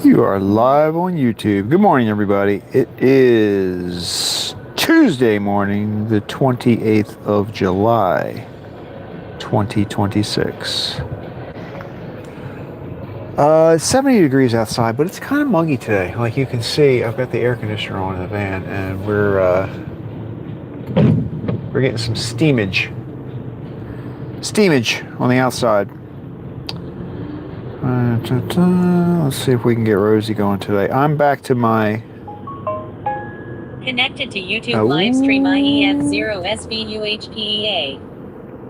You are live on YouTube. Good morning, everybody. It is Tuesday morning, the 28th of July, 2026. 70 degrees outside, but it's kind of muggy today. Like you can see, I've got the air conditioner on in the van, and we're getting some steamage on the outside. Let's see if we can get Rosie going today. I'm back to my... Connected to YouTube Livestream IEF0SVUHPEA.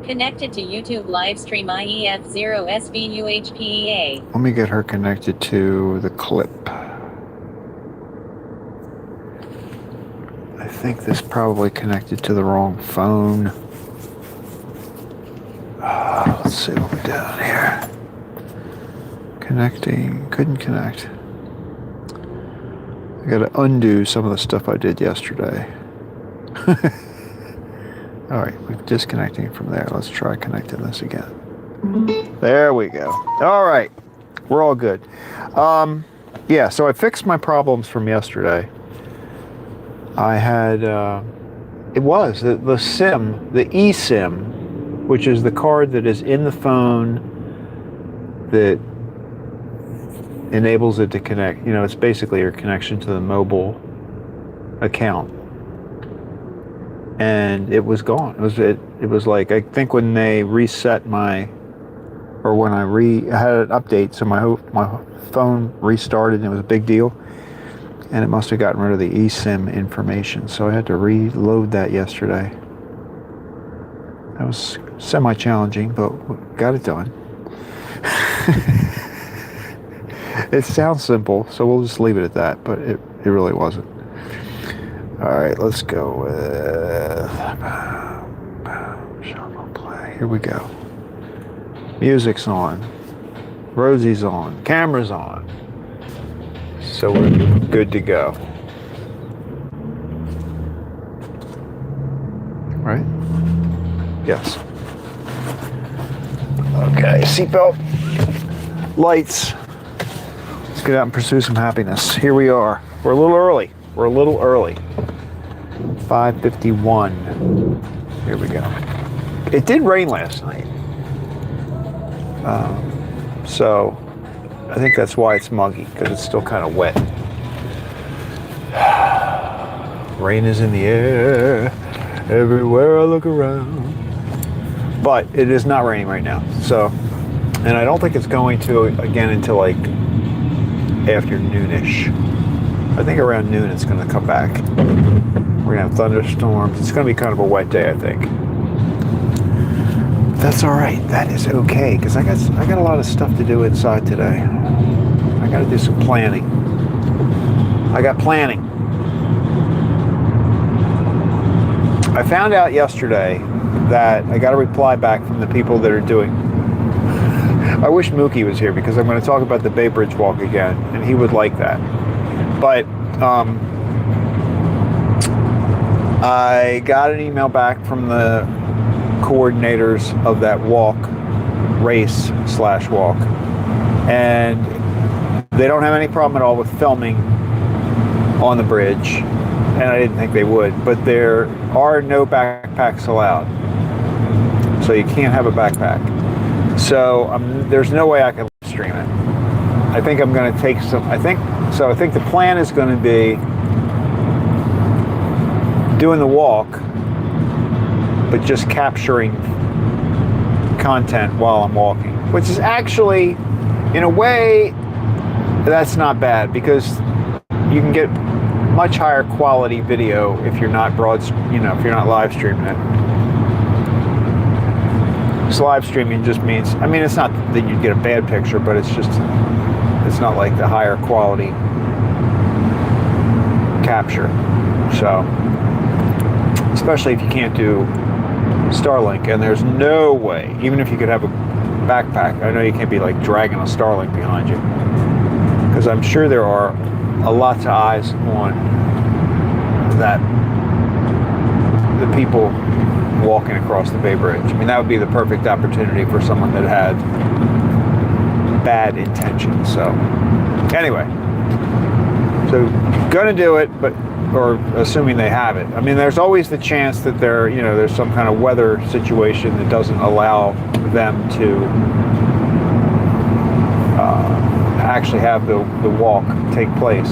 Connected to YouTube Livestream IEF0SVUHPEA. Let me get her connected to the clip. I think this probably connected to the wrong phone. Let's see what we're doing here. Connecting, couldn't connect. I gotta undo some of the stuff I did yesterday. Alright, we're disconnecting from there. Let's try connecting this again. There we go. Alright, we're all good. Yeah, so I fixed my problems from yesterday. I had, it was the SIM, the eSIM, which is the card that is in the phone that enables it to connect. You know, it's basically your connection to the mobile account. And it was gone. It was like, I think when they reset my, or when I had an update, so my phone restarted and it was a big deal. And it must have gotten rid of the eSIM information. So I had to reload that yesterday. That was semi-challenging, but got it done. It sounds simple, so we'll just leave it at that, but it really wasn't. Alright, let's go with shuffle play. Here we go. Music's on. Rosie's on. Camera's on. So we're good to go. Right? Yes. Okay, seatbelt. Lights. Let's get out and pursue some happiness. Here we are. We're a little early. 5:51. Here we go. It did rain last night. So I think that's why it's muggy, because it's still kind of wet. Rain is in the air everywhere I look around. But it is not raining right now. So, and I don't think it's going to again until like afternoonish. I think around noon it's going to come back. We're going to have thunderstorms. It's going to be kind of a wet day, I think. But that's all right. That is okay, because I got a lot of stuff to do inside today. I got to do some planning. I got planning. I found out yesterday that I got a reply back from the people that are doing... I wish Muggy was here, because I'm going to talk about the Bay Bridge walk again, and he would like that. But I got an email back from the coordinators of that race/walk, and they don't have any problem at all with filming on the bridge, and I didn't think they would, but there are no backpacks allowed, so you can't have a backpack. So there's no way I can live stream it. I think I'm going to take some, I think the plan is going to be doing the walk, but just capturing content while I'm walking, which is actually, in a way, that's not bad, because you can get much higher quality video if you're not if you're not live streaming it. So live streaming just means, I mean, it's not that you get a bad picture, but it's not like the higher quality capture. So, especially if you can't do Starlink, and there's no way, even if you could have a backpack, I know you can't be like dragging a Starlink behind you, because I'm sure there are a lot of eyes on that, the people walking across the Bay Bridge. I mean, that would be the perfect opportunity for someone that had bad intentions. So anyway, So gonna do it, but or assuming they have it. I mean, there's always the chance that there's some kind of weather situation that doesn't allow them to actually have the walk take place,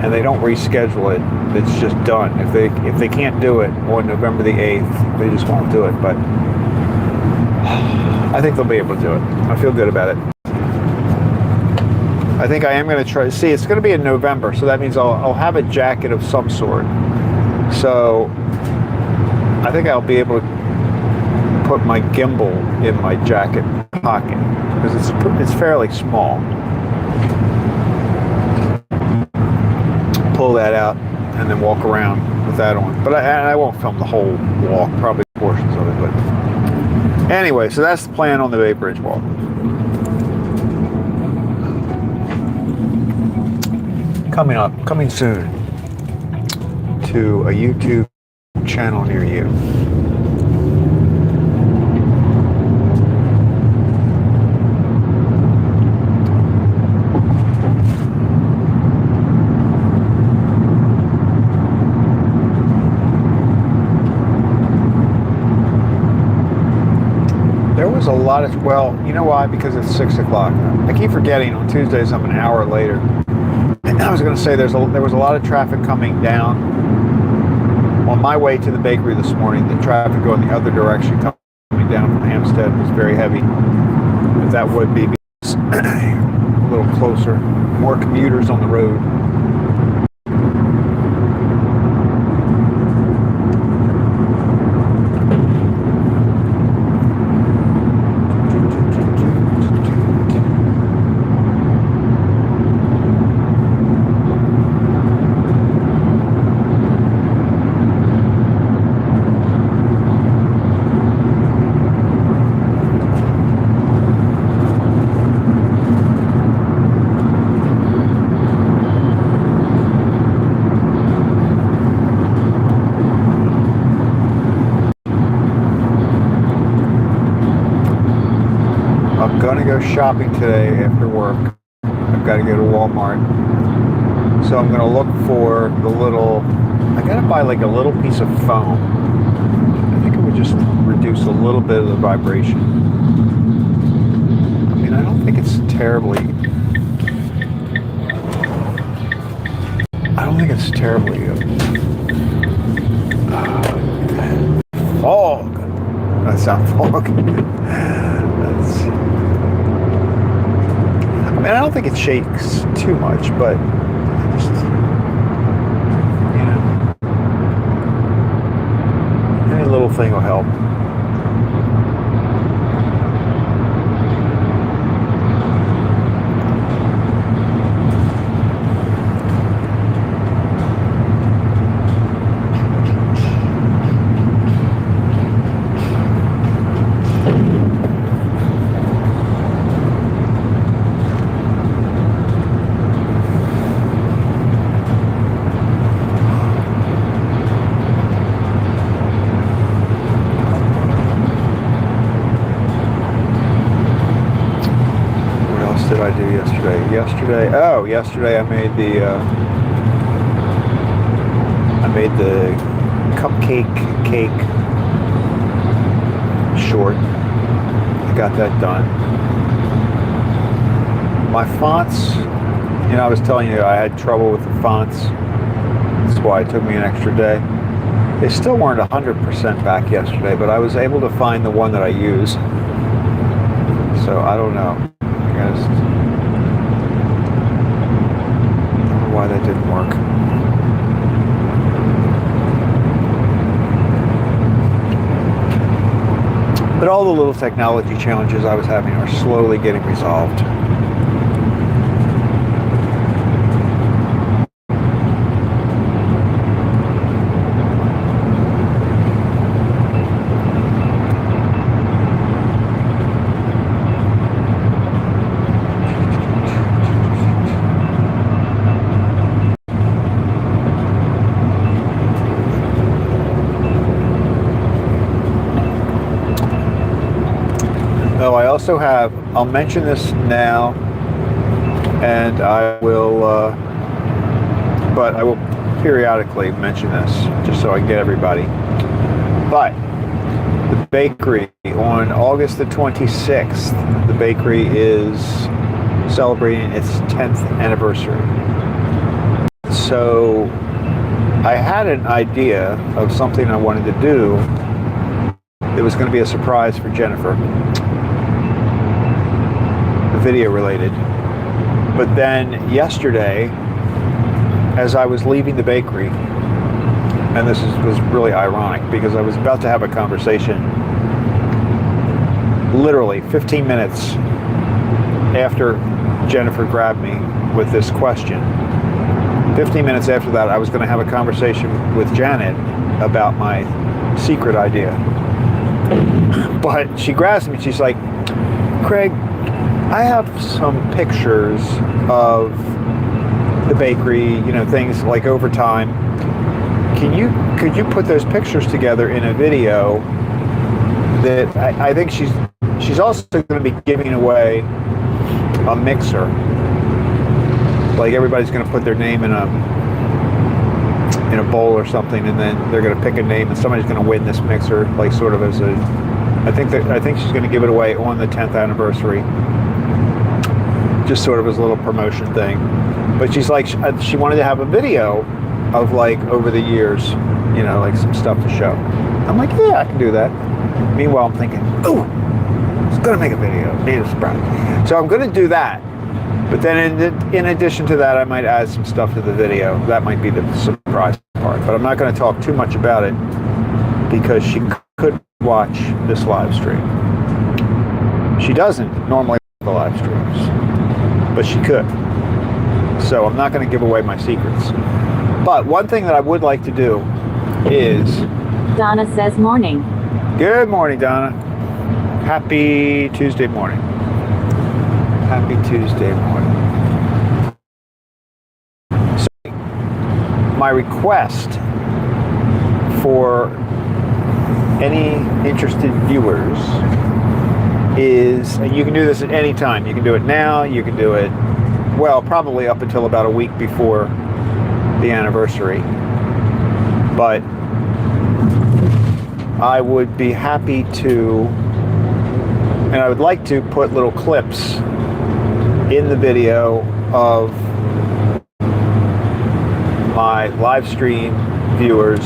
and they don't reschedule it. It's just done. If they can't do it on November the 8th, they just won't do it. But I think they'll be able to do it. I feel good about it. I think I am going to try. See, it's going to be in November, so that means I'll have a jacket of some sort. So I think I'll be able to put my gimbal in my jacket pocket because it's fairly small. Pull that out and then walk around with that on. But I won't film the whole walk, probably portions of it. But anyway, so that's the plan on the Bay Bridge walk. Coming soon to a YouTube channel near you. There was a lot of, well, you know why? Because it's 6 o'clock. I keep forgetting on Tuesdays I'm an hour later. I was going to say there was a lot of traffic coming down on my way to the bakery this morning. The traffic going the other direction coming down from Hampstead was very heavy. But that would be a little closer. More commuters on the road. Shopping today after work. I've got to go to Walmart, so I'm going to look for the little, I got to buy like a little piece of foam. I think it would just reduce a little bit of the vibration. I mean, I don't think it's terribly fog. That's not fog. I mean, I don't think it shakes too much, but just, any little thing will help. Yesterday I made the Cupcake cake short. I got that done. My fonts, I was telling you I had trouble with the fonts. That's why it took me an extra day. They still weren't 100% back yesterday, but I was able to find the one that I use. So I don't know. Why that didn't work. But all the little technology challenges I was having are slowly getting resolved. I also have, I'll mention this now, and I will but I will periodically mention this just so I can get everybody. But the bakery, on August the 26th, the bakery is celebrating its 10th anniversary. So I had an idea of something I wanted to do that was going to be a surprise for Jennifer, video related. But then yesterday, as I was leaving the bakery, and this was really ironic because I was about to have a conversation literally 15 minutes after Jennifer grabbed me with this question. 15 minutes after that, I was going to have a conversation with Janet about my secret idea. But she grabs me and she's like, Craig, I have some pictures of the bakery, you know, things like over time. Could you put those pictures together in a video that I think she's also going to be giving away a mixer. Like everybody's going to put their name in a bowl or something, and then they're going to pick a name, and somebody's going to win this mixer, like sort of as a. I think she's going to give it away on the 10th anniversary, just sort of as a little promotion thing. But she's like, she wanted to have a video of like over the years, you know, like some stuff to show. I'm like, yeah, I can do that. Meanwhile, I'm thinking, oh, it's going to make a video. Need a surprise. So I'm going to do that. But then in addition to that, I might add some stuff to the video. That might be the surprise part. But I'm not going to talk too much about it because she could watch this live stream. She doesn't normally watch the live streams, but she could. So I'm not going to give away my secrets. But one thing that I would like to do is... Donna says morning. Good morning, Donna. Happy Tuesday morning. Happy Tuesday morning. So, my request for any interested viewers is, and you can do this at any time. You can do it now. You can do it, well, probably up until about a week before the anniversary. But I would be happy to, and I would like to put little clips in the video of my live stream viewers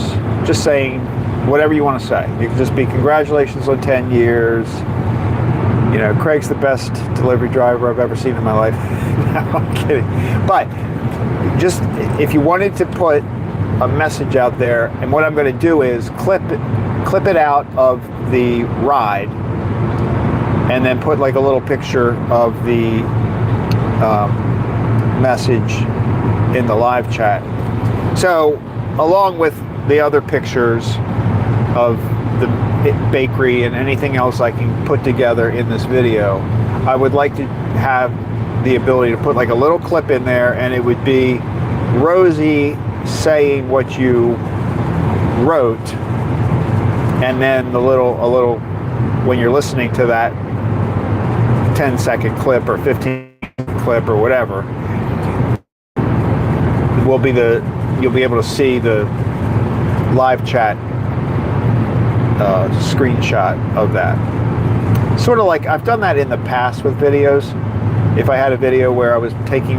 just saying whatever you want to say. It could just be congratulations on 10 years. You know, Craig's the best delivery driver I've ever seen in my life. No, I'm kidding. But just if you wanted to put a message out there, and what I'm going to do is clip it out of the ride and then put like a little picture of the message in the live chat. So along with the other pictures of the bakery and anything else I can put together in this video, I would like to have the ability to put like a little clip in there, and it would be Rosie saying what you wrote, and then a little when you're listening to that 10-second clip or 15-second clip or whatever, you'll be able to see the live chat screenshot of that. Sort of like I've done that in the past with videos. If I had a video where I was taking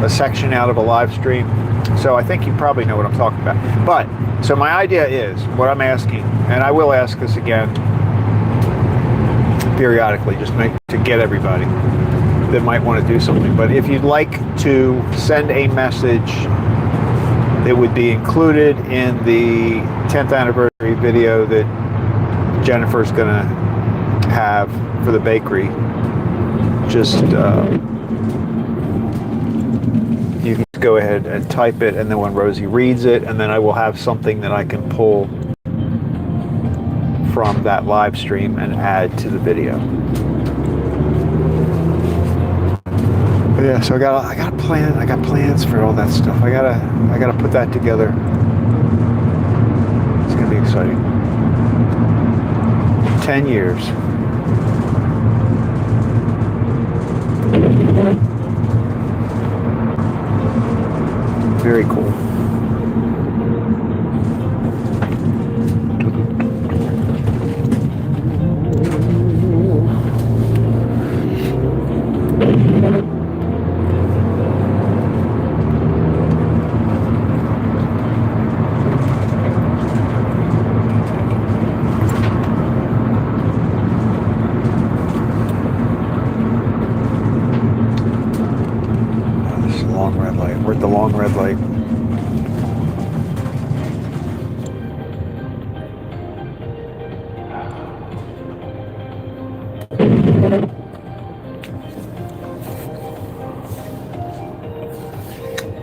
a section out of a live stream. So I think you probably know what I'm talking about. But, so my idea is, what I'm asking, and I will ask this again periodically, just to get everybody that might want to do something. But if you'd like to send a message that would be included in the 10th anniversary video that Jennifer's going to have for the bakery, just you can go ahead and type it, and then when Rosie reads it, and then I will have something that I can pull from that live stream and add to the video. But yeah, so I got a plan. I got plans for all that stuff. I gotta put that together. It's gonna be exciting. 10 years. Very cool. We're at the long red light.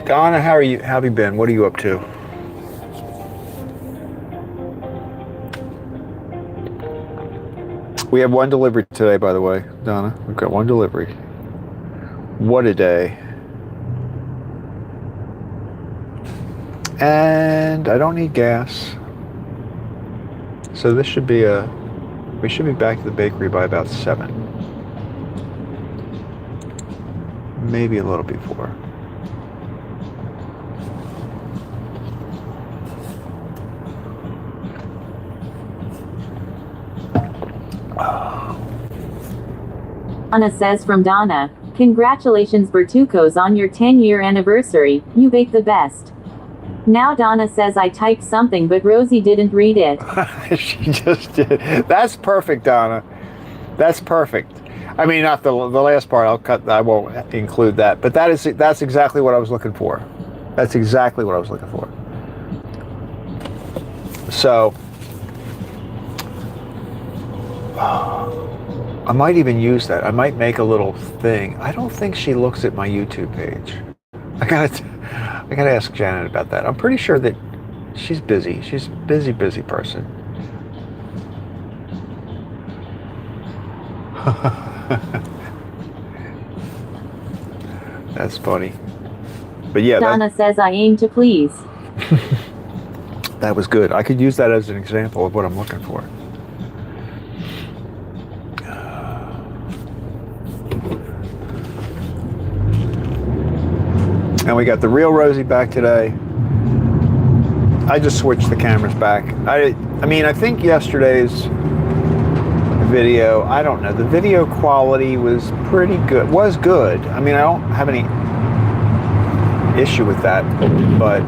Donna, how have you been? What are you up to? We have one delivery today, by the way, Donna. We've got one delivery. WhatADay. And I don't need gas. So this should be we should be back to the bakery by about 7. Maybe a little before. Donna says from Donna, congratulations Bertuccos on your 10-year anniversary, you bake the best. Now Donna says I typed something but Rosie didn't read it. She just did. That's perfect, Donna. That's perfect. I mean, not the last part. I won't include that. But that's exactly what I was looking for. That's exactly what I was looking for. So I might even use that. I might make a little thing. I don't think she looks at my YouTube page. I gotta ask Janet about that. I'm pretty sure that she's busy. She's a busy person. That's funny. But yeah, Donna says I aim to please. That was good. I could use that as an example of what I'm looking for. And we got the real Rosie back today. I just switched the cameras back. I mean, I think yesterday's video, I don't know, the video quality was pretty good. Was good. I mean, I don't have any issue with that, but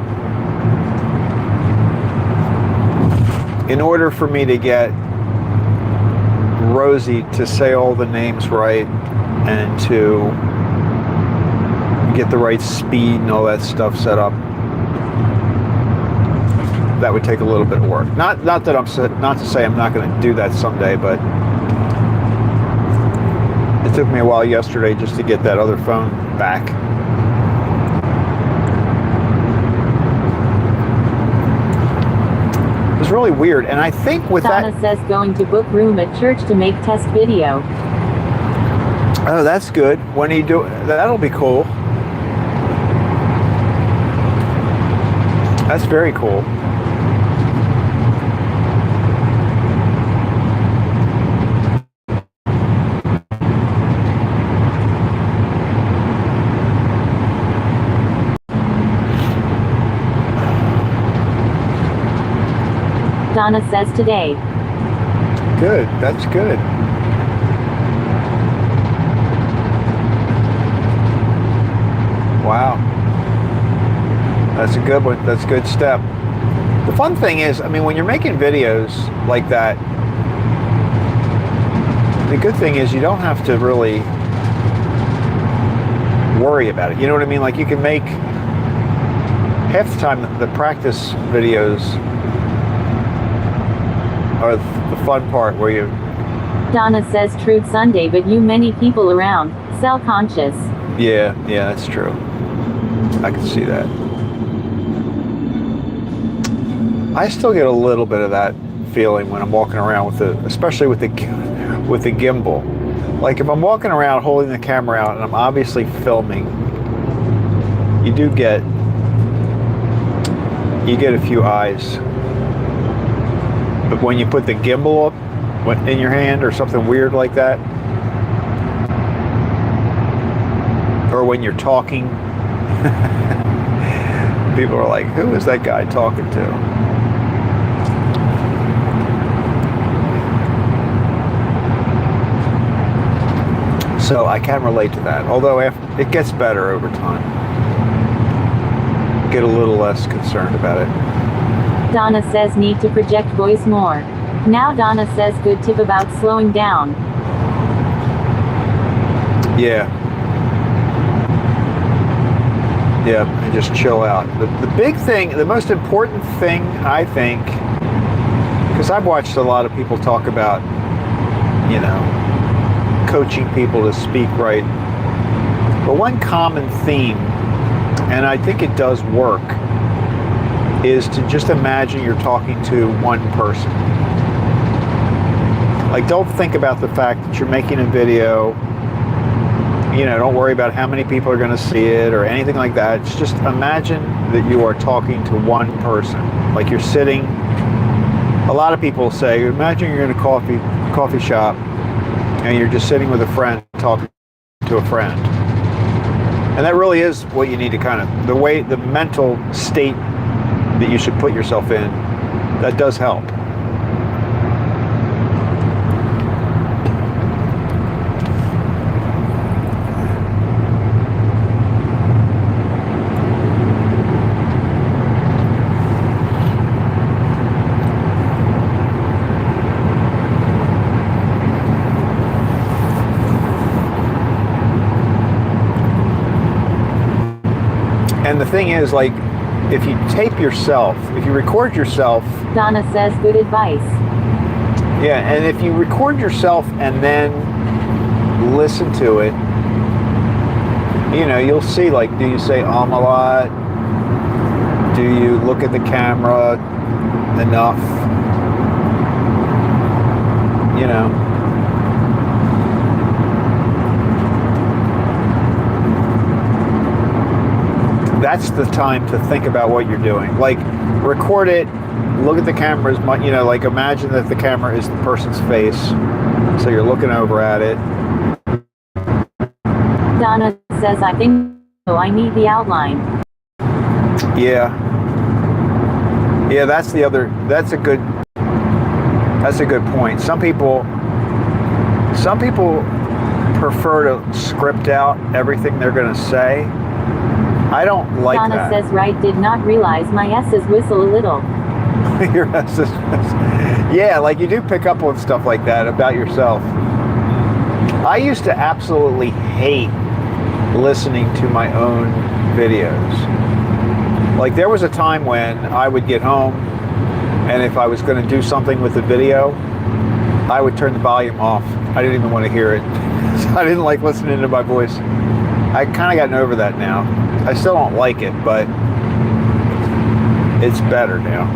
in order for me to get Rosie to say all the names right and to get the right speed and all that stuff set up, that would take a little bit of work. Not to say I'm not going to do that someday, but it took me a while yesterday just to get that other phone back. It was really weird, and I think with Donna says going to book room at church to make test video. Oh, that's good. When you do, that'll be cool. That's very cool. Donna says today. Good. That's good. Wow. That's a good one. That's a good step. The fun thing is, I mean, when you're making videos like that, the good thing is you don't have to really worry about it. You know what I mean? Like, you can make, half the time, the practice videos are the fun part where you... Donna says Truth Sunday, but you many people around, cell conscious. Yeah, that's true. I can see that. I still get a little bit of that feeling when I'm walking around especially with the gimbal. Like, if I'm walking around holding the camera out and I'm obviously filming, you get a few eyes. But when you put the gimbal up in your hand or something weird like that, or when you're talking, People are like, who is that guy talking to? So I can relate to that, although it gets better over time. Get a little less concerned about it. Donna says need to project voice more. Now Donna says good tip about slowing down. Yeah. Yeah, and just chill out. The big thing, the most important thing, I think, because I've watched a lot of people talk about, you know, coaching people to speak right. But one common theme, and I think it does work, is to just imagine you're talking to one person. Like, don't think about the fact that you're making a video. You know, don't worry about how many people are going to see it or anything like that. Just imagine that you are talking to one person. Like you're sitting, a lot of people say, imagine you're in a coffee shop and you're just sitting with a friend talking to a friend. And that really is what you need to kind of, the mental state that you should put yourself in, that does help. And the thing is, like, if you tape yourself, if you record yourself... Donna says good advice. Yeah, and if you record yourself and then listen to it, you know, you'll see, like, do you say a lot? Do you look at the camera enough? You know? That's the time to think about what you're doing. Like, record it, look at the camera as much, you know, like imagine that the camera is the person's face, so you're looking over at it. Donna says, I think so, I need the outline. Yeah. Yeah, that's a good point. Some people prefer to script out everything they're going to say. I don't like Donna that. Donna says, right, did not realize my S's whistle a little. Your S's. Yeah, like you do pick up on stuff like that about yourself. I used to absolutely hate listening to my own videos. Like there was a time when I would get home and if I was going to do something with the video, I would turn the volume off. I didn't even want to hear it. I didn't like listening to my voice. I kind of gotten over that now. I still don't like it, but it's better now.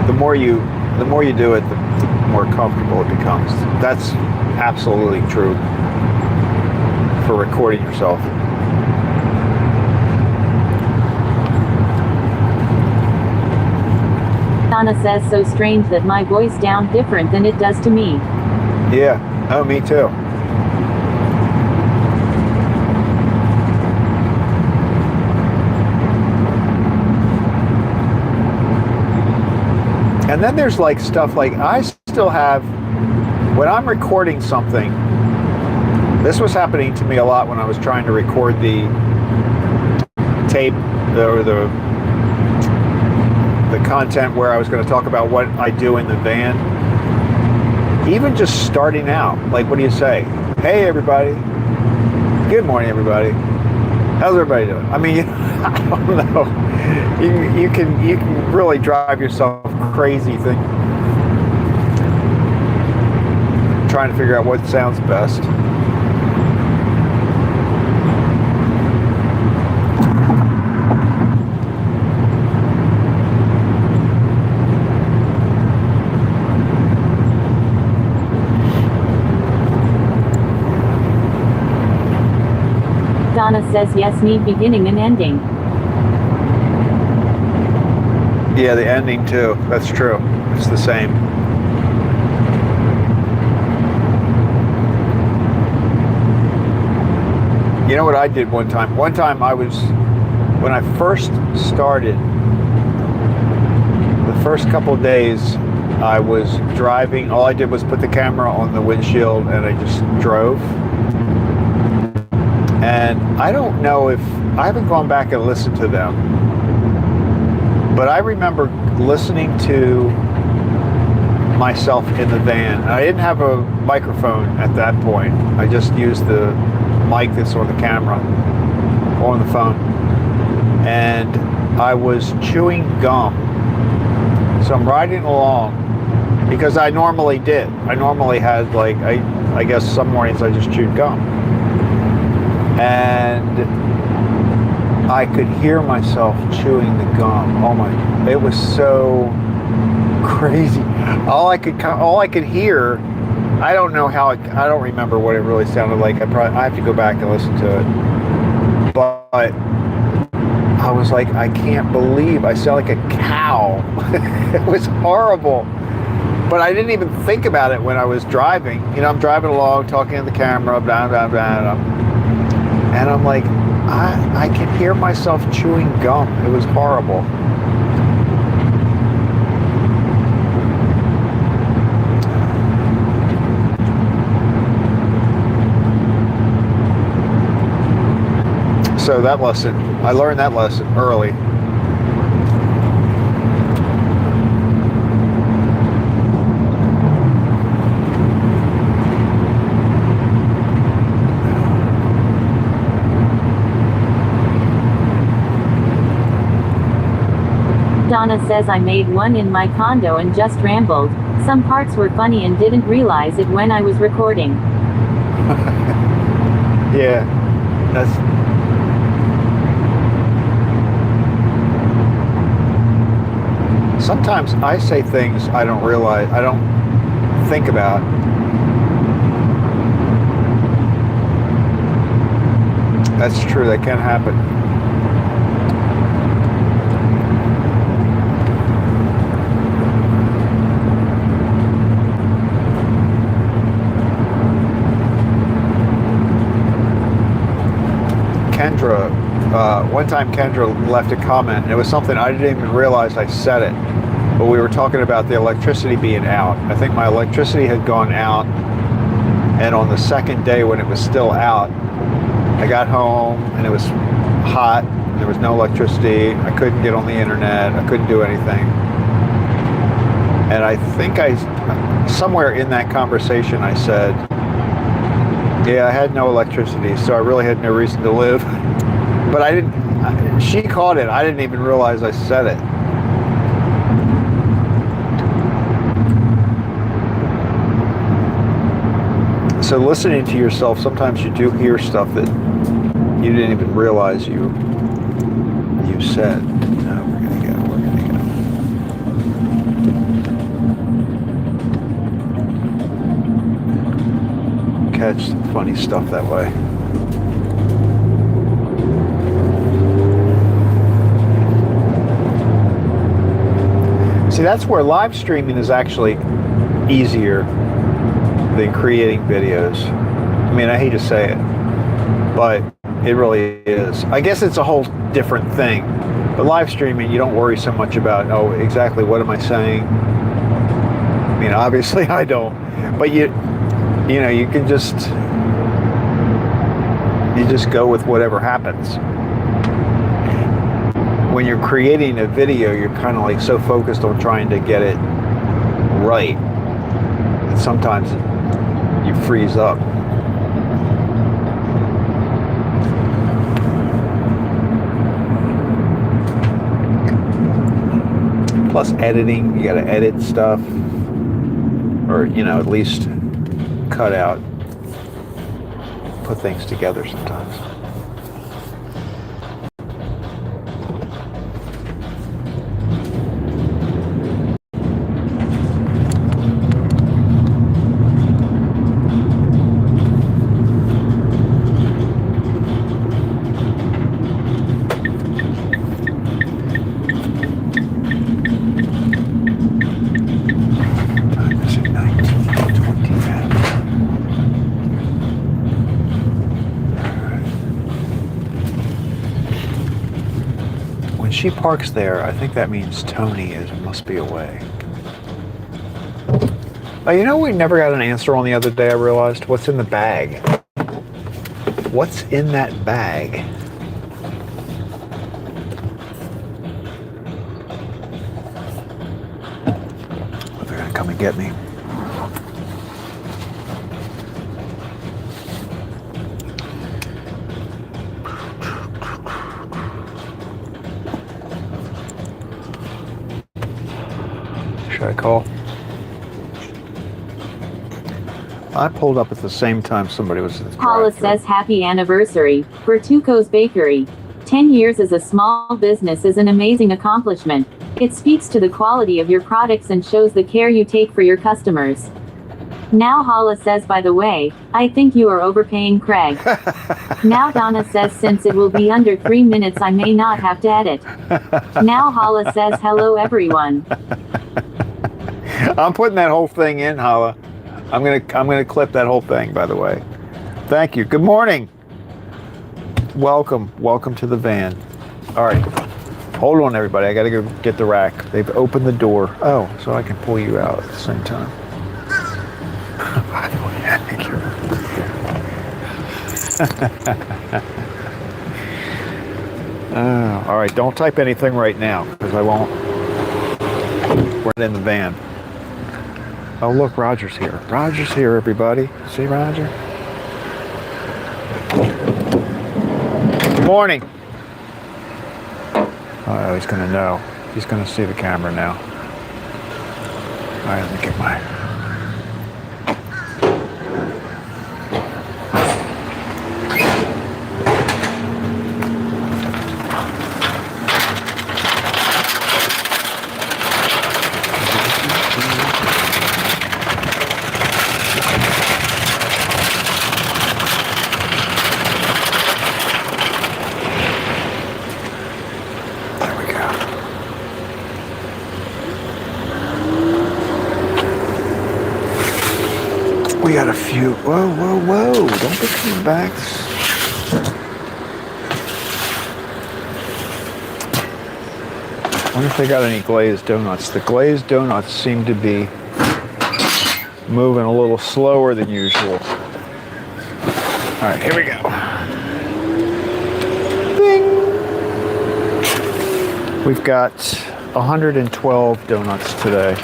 The more you do it, the more comfortable it becomes. That's absolutely true for recording yourself. Donna says, so strange that my voice sounds different than it does to me. Yeah, oh, me too. And then there's like stuff like I still have, when I'm recording something, this was happening to me a lot when I was trying to record the tape or the content where I was going to talk about what I do in the van. Even just starting out, like what do you say? Hey everybody, good morning everybody, how's everybody doing? I mean, I don't know. You can really drive yourself crazy trying to figure out what sounds best. Donna says, yes, need beginning and ending. Yeah, the ending too. That's true. It's the same. You know what I did one time? One time when I first started, the first couple of days, I was driving. All I did was put the camera on the windshield and I just drove. And I don't know if, I haven't gone back and listened to them, but I remember listening to myself in the van. And I didn't have a microphone at that point. I just used the mic that's on the camera or on the phone. And I was chewing gum. So I'm riding along because I normally did. I normally had like, I guess some mornings I just chewed gum. And I could hear myself chewing the gum. Oh my, it was so crazy. All I could hear, I don't know how, I don't remember what it really sounded like. I have to go back and listen to it. But I was like, I can't believe I sound like a cow. It was horrible. But I didn't even think about it when I was driving. You know, I'm driving along, talking to the camera, blah, blah, blah. And I'm like, I can hear myself chewing gum. It was horrible. So that lesson, I learned that lesson early. Donna says I made one in my condo and just rambled. Some parts were funny and didn't realize it when I was recording. Yeah, that's... Sometimes I say things I don't realize, I don't think about. That's true, that can happen. Kendra, one time Kendra left a comment, and it was something I didn't even realize I said it, but we were talking about the electricity being out. I think my electricity had gone out, and on the second day when it was still out, I got home and it was hot, there was no electricity, I couldn't get on the internet, I couldn't do anything. And I think somewhere in that conversation I said, yeah, I had no electricity, so I really had no reason to live. But I didn't, she caught it. I didn't even realize I said it. So listening to yourself, sometimes you do hear stuff that you didn't even realize you said. No, we're gonna go. Catch some funny stuff that way. See, that's where live streaming is actually easier than creating videos. I mean, I hate to say it, but it really is. I guess it's a whole different thing. But live streaming, you don't worry so much about, oh, exactly what am I saying? I mean, obviously I don't. But you know, you can just go with whatever happens. When you're creating a video, you're kind of like so focused on trying to get it right. And sometimes you freeze up. Plus editing, you gotta edit stuff. Or, you know, at least cut out, put things together sometimes. she parks there, I think that means Tony must be away. You know, we never got an answer on the other day, I realized. What's in the bag? What's in that bag? They're gonna come and get me. Should I call? I pulled up at the same time somebody was at the Paula drive-thru. says happy anniversary, Bertucco's Bakery. 10 years as a small business is an amazing accomplishment. It speaks to the quality of your products and shows the care you take for your customers. Now Hala says, by the way, I think you are overpaying Craig. Now Donna says since it will be under 3 minutes I may not have to edit. Now Hala says hello everyone. I'm putting that whole thing in, Hala. I'm gonna clip that whole thing, by the way. Thank you. Good morning. Welcome to the van. All right, hold on, everybody. I gotta go get the rack. They've opened the door. Oh, so I can pull you out at the same time. Thank you. All right, don't type anything right now because I won't. We're in the van. Oh, look, Roger's here. Roger's here, everybody. See Roger? Good morning. Oh, he's going to know. He's going to see the camera now. All right, let me get my... We got a few. Whoa. Don't be coming back. I wonder if they got any glazed donuts. The glazed donuts seem to be moving a little slower than usual. All right, here we go. Ding! We've got 112 donuts today.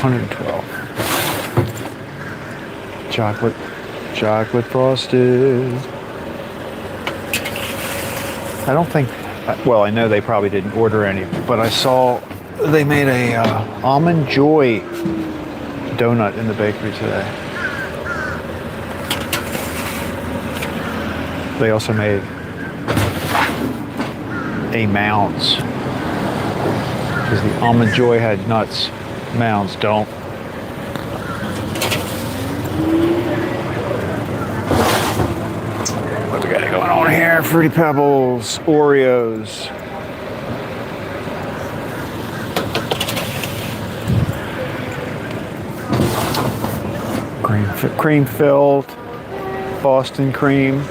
112. Chocolate frosted. I don't think, well, I know they probably didn't order any, but I saw they made a almond joy donut in the bakery today. They also made a Mounds, because the almond joy had nuts. Mounds don't. What we got going on here? Fruity Pebbles, Oreos. Cream filled, Boston cream.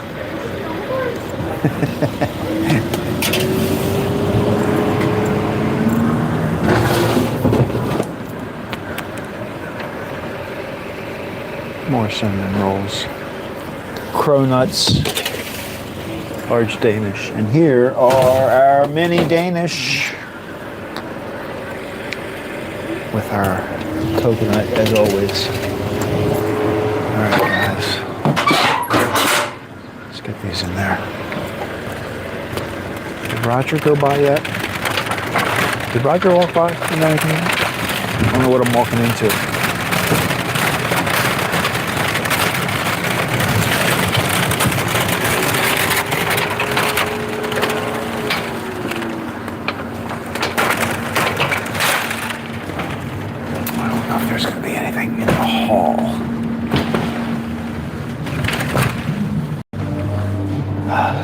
More cinnamon rolls. Cronuts, large Danish. And here are our mini Danish with our coconut as always. All right, guys. Let's get these in there. Did Roger go by yet? Did Roger walk by? You know anything? I don't know what I'm walking into.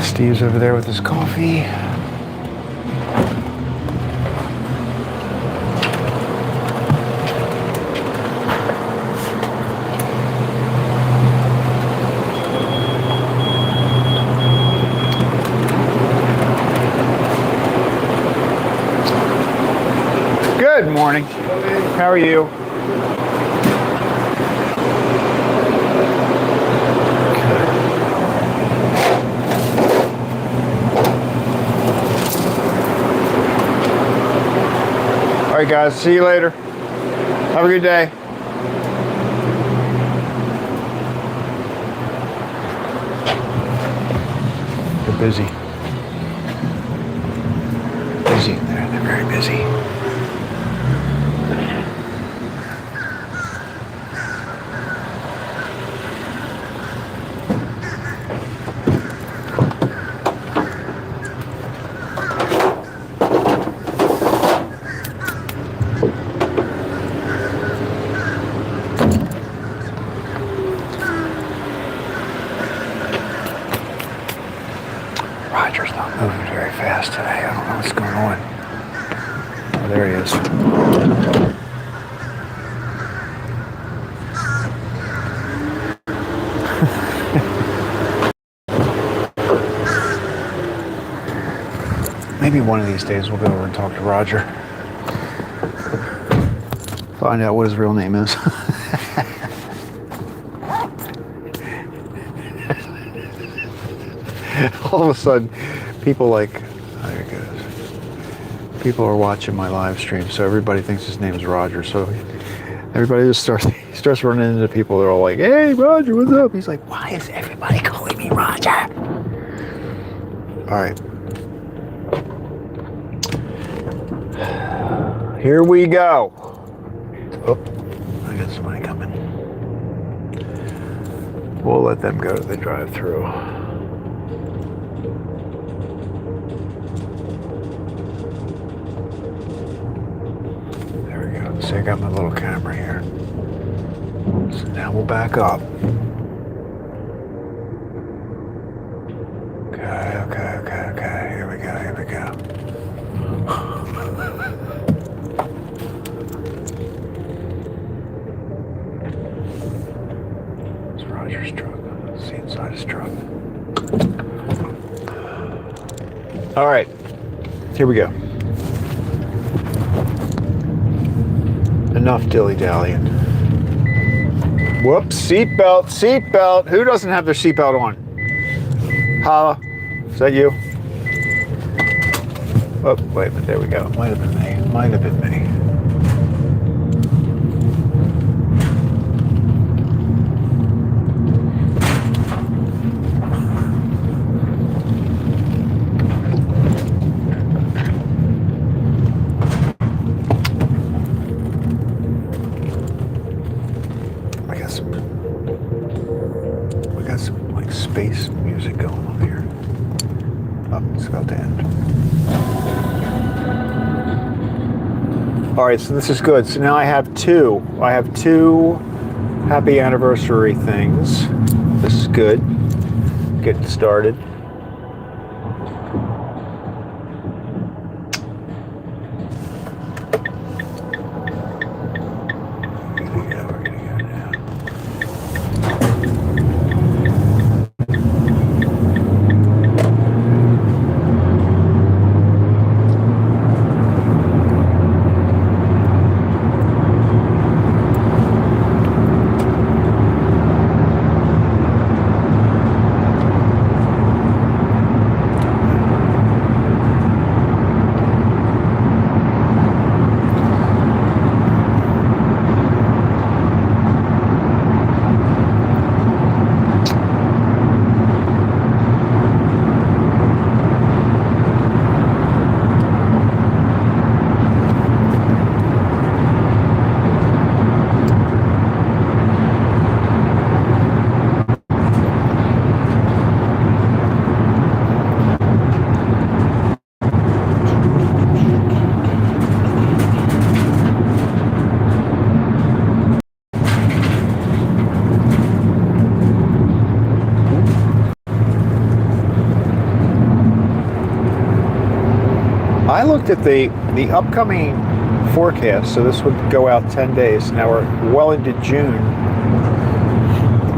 Steve's over there with his coffee. Good morning. How are you? All right, guys. See you later. Have a good day. They're busy. Busy in there. They're very busy. Roger's not moving very fast today. I don't know what's going on. Oh, there he is. Maybe one of these days we'll go over and talk to Roger. Find out what his real name is. All of a sudden, people like, there it goes. People are watching my live stream, so everybody thinks his name is Roger. So everybody just starts running into people. They're all like, "Hey, Roger, what's up?" He's like, "Why is everybody calling me Roger?" All right, here we go. Oh, I got somebody coming. We'll let them go to the drive-through. So I got my little camera here. So now we'll back up. Okay. Here we go. It's Roger's truck. Let's see inside his truck. All right. Here we go. Enough dilly-dallying. Whoops, seatbelt. Who doesn't have their seatbelt on? Holla. Is that you? Oh, wait a minute, there we go. Might have been me. We got some like space music going on here. Oh, it's about to end. All right, so this is good. So now I have two happy anniversary things. This is good. Getting started. I looked at the upcoming forecast, so this would go out 10 days. Now we're well into June,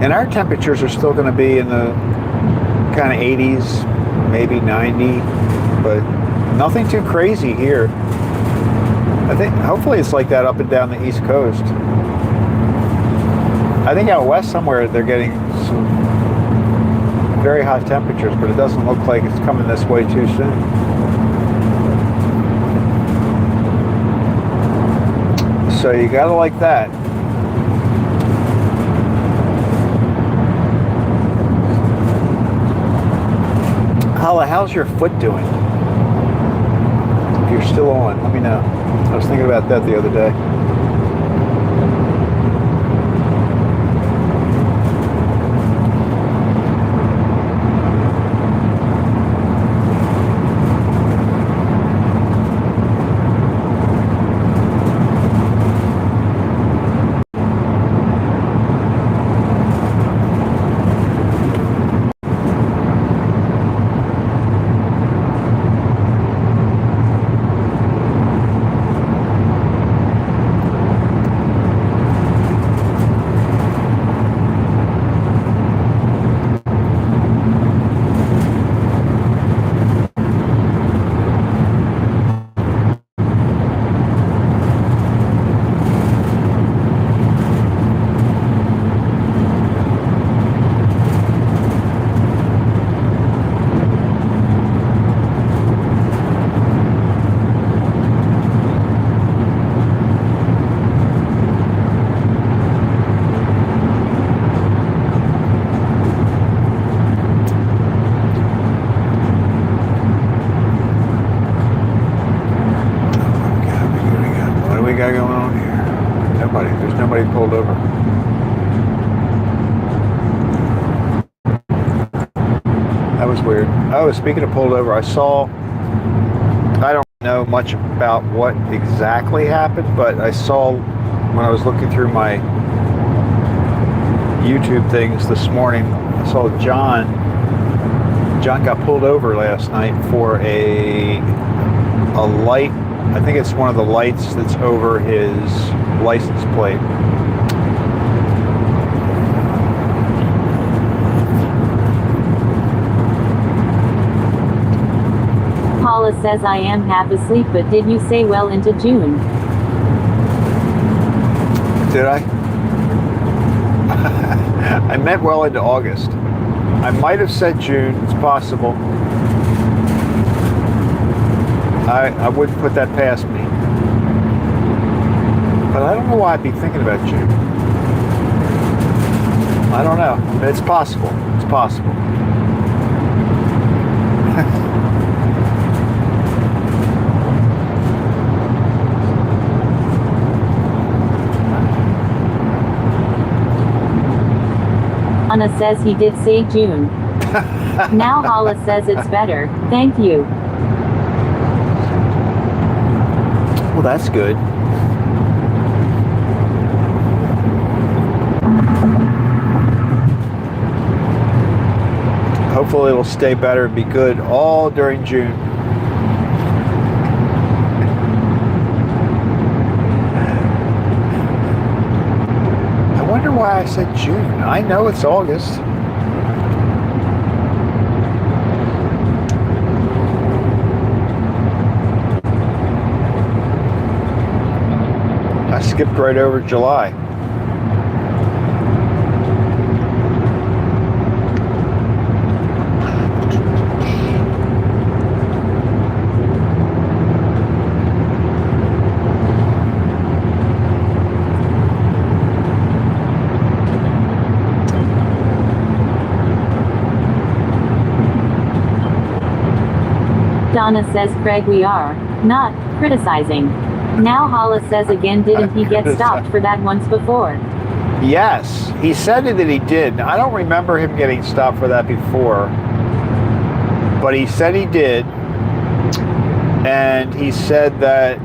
and our temperatures are still going to be in the kind of 80s, maybe 90, but nothing too crazy here. I think hopefully it's like that up and down the East Coast. I think out west somewhere they're getting some very hot temperatures, but it doesn't look like it's coming this way too soon. So you gotta like that. Hala, how's your foot doing? If you're still on, let me know. I was thinking about that the other day. Pulled over. That was weird. Oh, speaking of pulled over, I don't know much about what exactly happened, but I saw when I was looking through my YouTube things this morning, I saw John got pulled over last night for a light. I think it's one of the lights that's over his license plate. Paula says I am half asleep, but did you say well into June? Did I? I meant well into August. I might have said June. It's possible. I wouldn't put that past me. But I don't know why I'd be thinking about June. I don't know. It's possible. It's possible. Donna says he did say June. Now Hala says it's better. Thank you. Well, that's good. Hopefully it'll stay better and be good all during June. I wonder why I said June. I know it's August. I skipped right over July. Donna says Craig we are not criticizing. Now Hala says again, didn't he get stopped for that once before? Yes, he said that he did. Now, I don't remember him getting stopped for that before, but he said he did, and he said that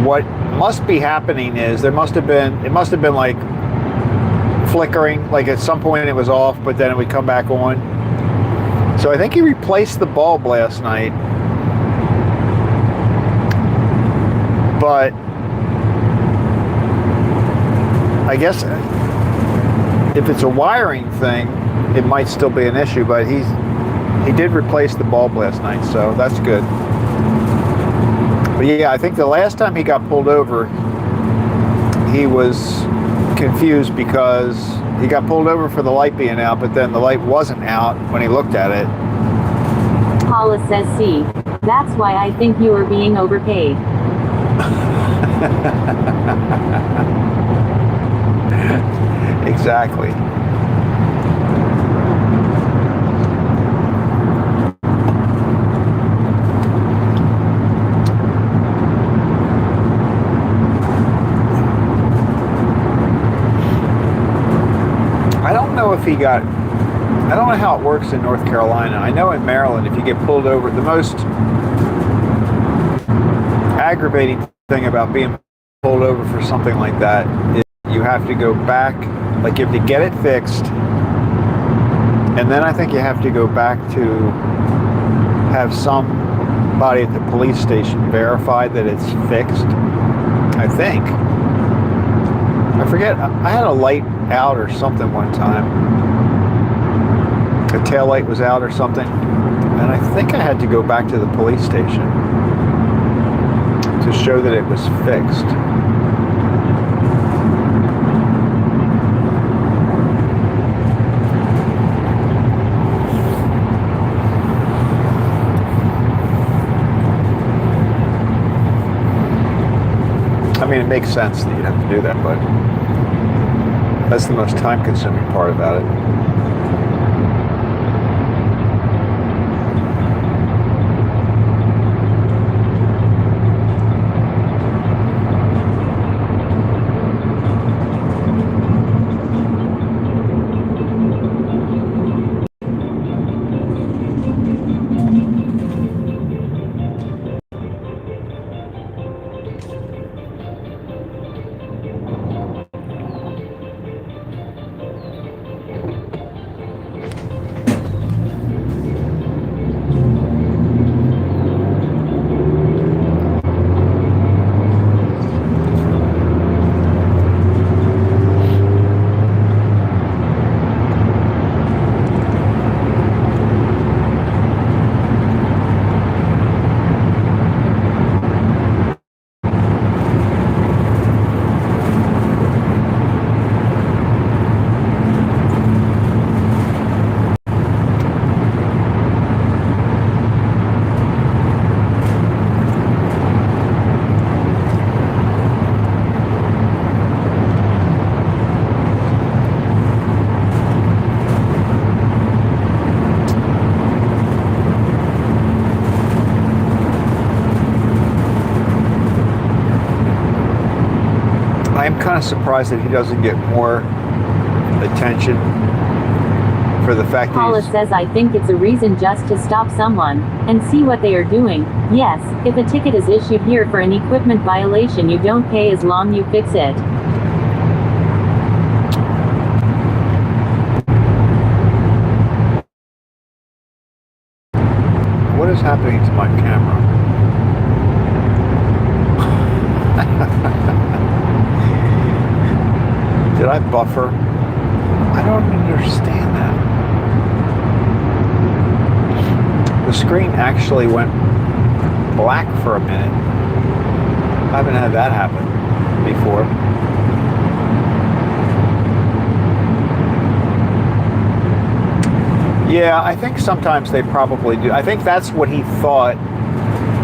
what must be happening is it must have been like flickering, like at some point it was off, but then it would come back on. So I think he replaced the bulb last night. But I guess if it's a wiring thing, it might still be an issue, but he did replace the bulb last night, so that's good. But yeah, I think the last time he got pulled over, he was confused because he got pulled over for the light being out, but then the light wasn't out when he looked at it. Paula says, see, that's why I think you are being overpaid. Exactly. I don't know how it works in North Carolina. I know in Maryland, if you get pulled over, the most aggravating thing about being pulled over for something like that is you have to go back, like you have to get it fixed, and then I think you have to go back to have somebody at the police station verify that it's fixed. I think. I forget, I had a light out or something one time. The tail light was out or something. And I think I had to go back to the police station to show that it was fixed. I mean, it makes sense that you'd have to do that, but that's the most time-consuming part about it. I'm kind of surprised that he doesn't get more attention for the fact that Paula says, I think it's a reason just to stop someone and see what they are doing. Yes, if a ticket is issued here for an equipment violation, you don't pay as long you fix it. What is happening to my camera? Did I buffer? I don't understand that. The screen actually went black for a minute. I haven't had that happen before. Yeah, I think sometimes they probably do. I think that's what he thought.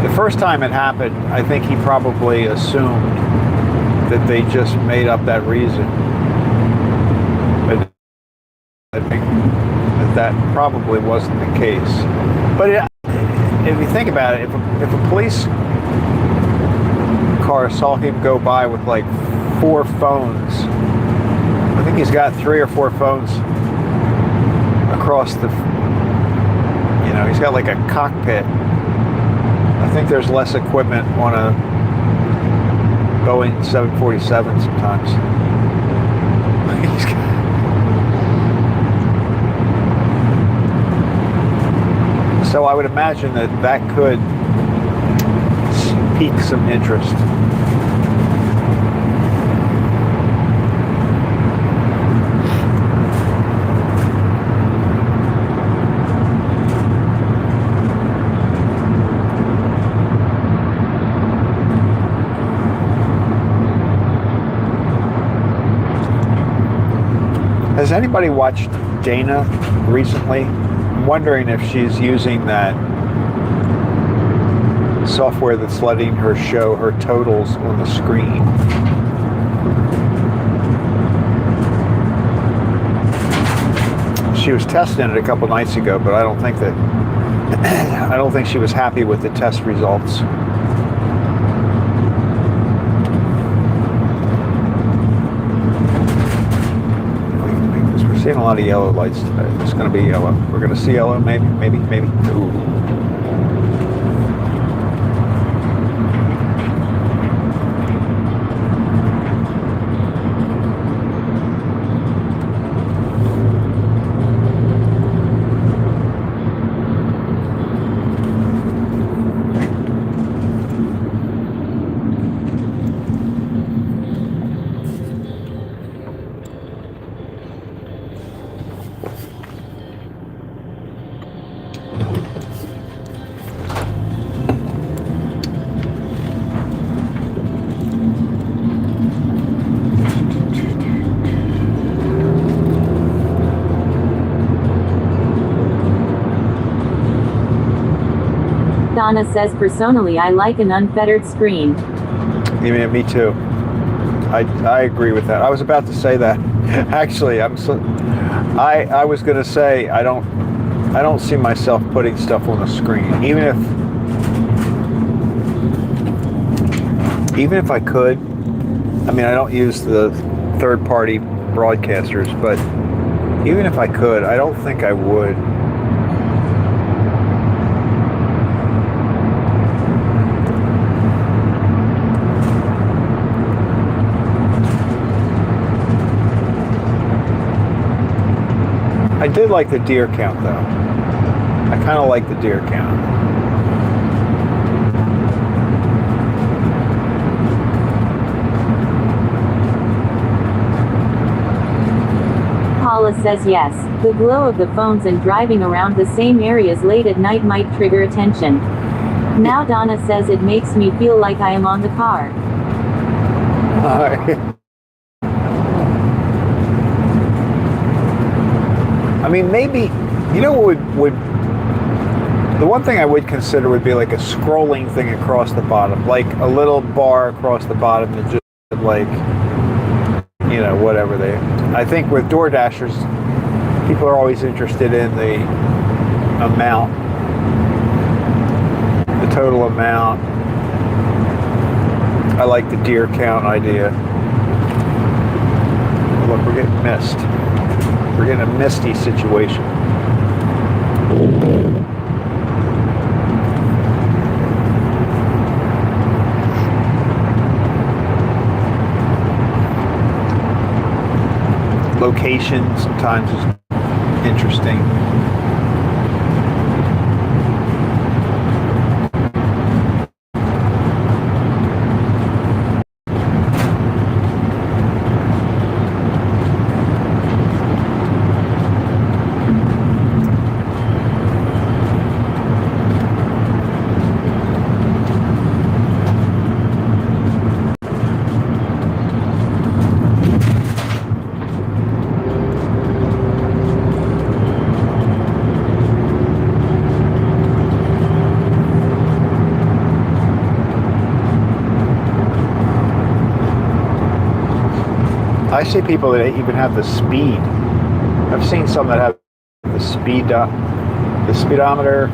The first time it happened, I think he probably assumed that they just made up that reason. But I think that probably wasn't the case. But if you think about it, if a police car saw him go by with like 4 phones, I think he's got 3 or 4 phones across the, he's got like a cockpit. I think there's less equipment on a Boeing 747 sometimes. So I would imagine that could pique some interest. Has anybody watched Dana recently? I'm wondering if she's using that software that's letting her show her totals on the screen. She was testing it a couple nights ago, but I don't think she was happy with the test results. We're seeing a lot of yellow lights today. It's going to be yellow. We're going to see yellow, maybe. Ooh. Donna says, personally, I like an unfettered screen. Yeah, me too. I agree with that. I was about to say that. Actually, I was going to say I don't see myself putting stuff on the screen, even if I could. I mean, I don't use the third-party broadcasters, but even if I could, I don't think I would. I did like the deer count, though. I kind of like the deer count. Paula says yes. The glow of the phones and driving around the same areas late at night might trigger attention. Now Donna says it makes me feel like I am on the car. I mean, maybe, you know what would the one thing I would consider would be like a scrolling thing across the bottom, like a little bar across the bottom that just like, you know, whatever they. I think with DoorDashers, people are always interested in the amount, the total amount. I like the deer count idea. Look, we're getting missed. We're getting a misty situation. Location sometimes is interesting. I see people that even have the speed. I've seen some that have the speedometer.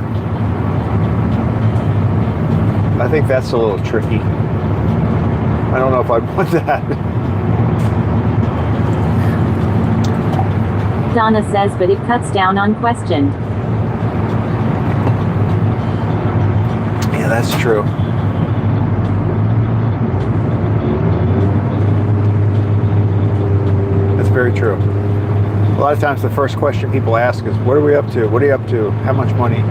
I think that's a little tricky. I don't know if I'd want that. Donna says, but it cuts down on question. Yeah, that's true. Very true. A lot of times the first question people ask is, what are we up to? What are you up to? How much money?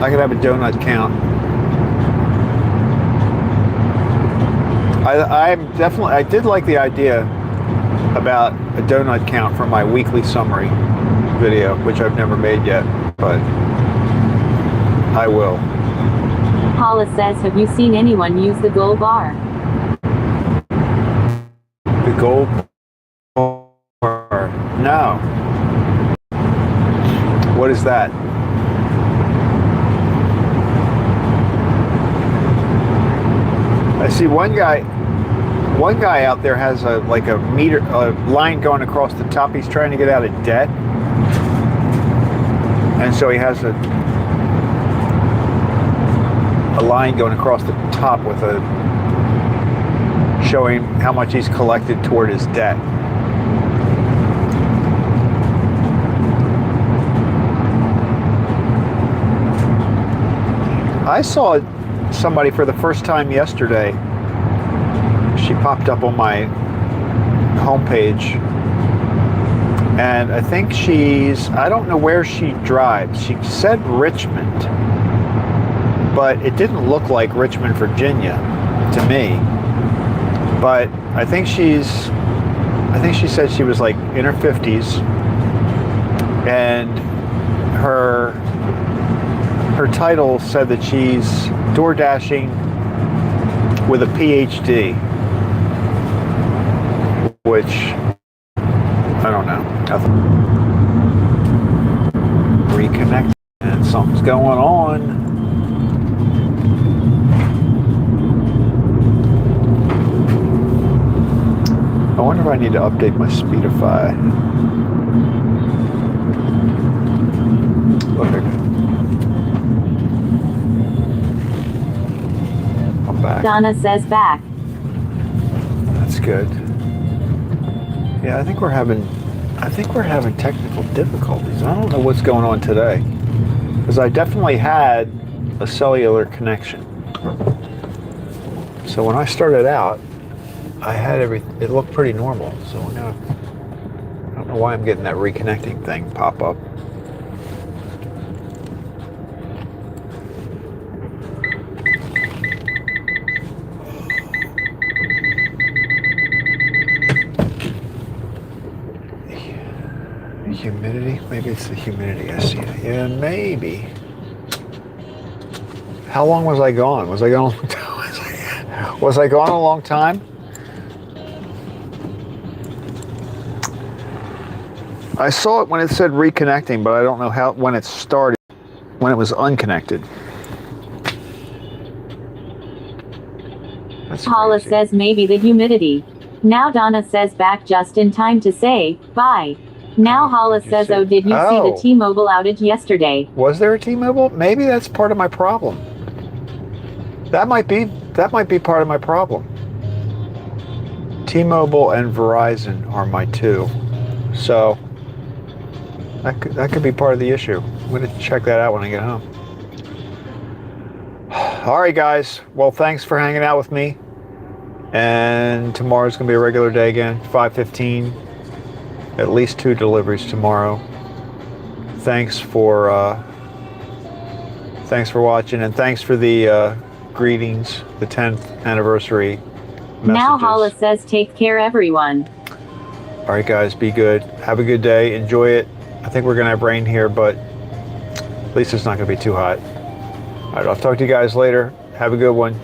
I could have a donut count. I did like the idea about a donut count for my weekly summary video, which I've never made yet, but I will. Paula says, have you seen anyone use the gold bar? The gold bar. No. What is that? I see one guy out there has a line going across the top. He's trying to get out of debt. And so he has a line going across the top with showing how much he's collected toward his debt. I saw somebody for the first time yesterday. She popped up on my homepage, and I think I don't know where she drives. She said Richmond, but it didn't look like Richmond, Virginia to me. But I think she said she was like in her 50s, and her title said that she's DoorDashing with a PhD, which I don't know. Reconnecting, and something's going on. I wonder if I need to update my Speedify. Look, I'm back. Donna says back. That's good. Yeah, I think we're having technical difficulties. I don't know what's going on today, because I definitely had a cellular connection. So when I started out, I had it looked pretty normal. So now I don't know why I'm getting that reconnecting thing pop up. Humidity? Maybe it's the humidity I see. Yeah, maybe. How long was I gone? Was I gone a long time? Was I gone a long time? I saw it when it said reconnecting, but I don't know when it started, when it was unconnected. That's Paula crazy. says maybe the humidity. Now Donna says back just in time to say bye. Now Paula says, oh, did you see the T-Mobile outage yesterday? Was there a T-Mobile? Maybe that's part of my problem. That might be part of my problem. T-Mobile and Verizon are my two. So that could be part of the issue. I'm going to check that out when I get home. All right, guys. Well, thanks for hanging out with me. And tomorrow's going to be a regular day again, 5:15. At least 2 deliveries tomorrow. Thanks for watching, and thanks for the greetings, the 10th anniversary messages. Now Paula says take care everyone. All right, guys, be good. Have a good day. Enjoy it. I think we're going to have rain here, but at least it's not going to be too hot. All right, I'll talk to you guys later. Have a good one.